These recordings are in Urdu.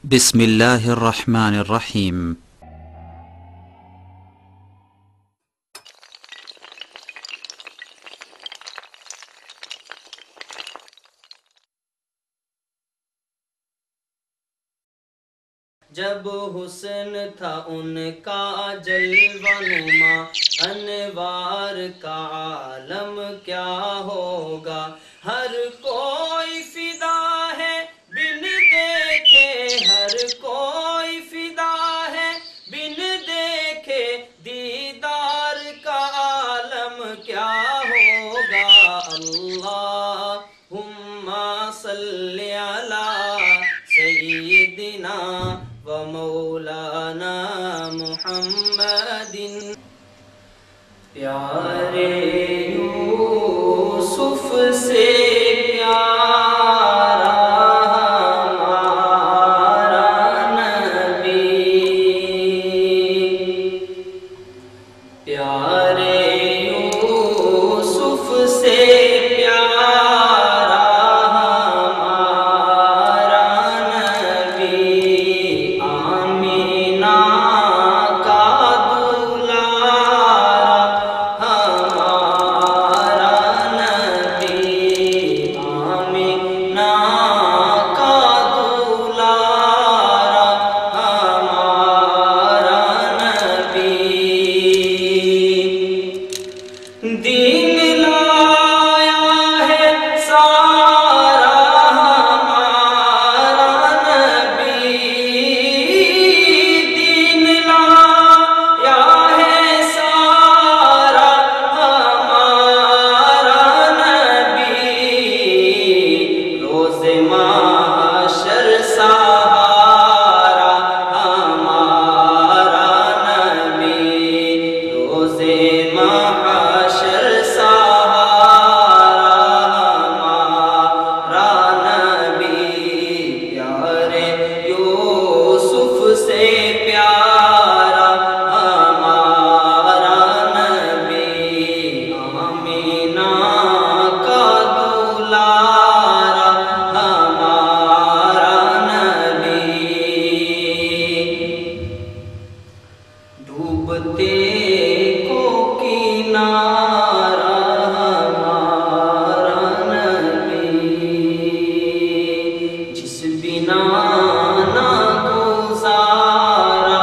بسم الله الرحمن الرحيم. جب حسن تھا ان کا جلوہ نما، انوار کا عالم کیا ہوگا۔ ہر کوئی فدا ہے بن دیکھے، ہر کوئی فدا ہے بن دیکھے، دیدار کا عالم کیا ہوگا۔ اللہم صلی علی سیدنا و مولانا محمد۔ پیارے یوسف سے پیارا ہمارا نبی، پیارے یوسف سے پیارا ہمارا نبی، آمینہ کا دلارا ہمارا نبی، آمینہ کا دلارا ہمارا نبی۔ دین لایا ہے سارا ہمارا نبی، دین لایا ہے سارا ہمارا نبی، روز محشر سہارا ہمارا نبی، روز محشر سہارا ہمارا نبی، پیارے یوسف سے پیارا ہمارا نبی، آمینہ کا دلارا ہمارا نبی۔ ڈوبتے کو کنارا ہمارا نبی، جس بنا نہ گزارا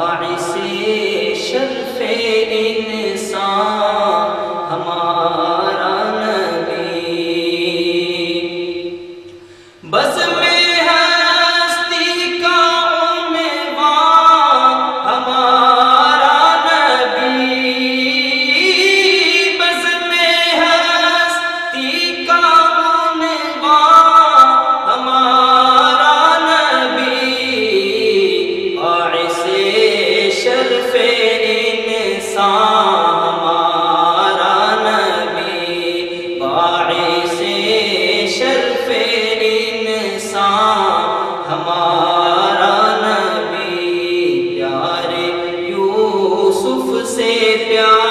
باعث شرف انسان ہمارا نبی، بس میں ہستی کا عنوان ہمارا نبی، بس میں ہستی کا عنوان ہمارا نبی، باعث شرف انسان ہمارا نبی، باعث شرف انسان ہمارا نبی، پیارے یوسف سے پیار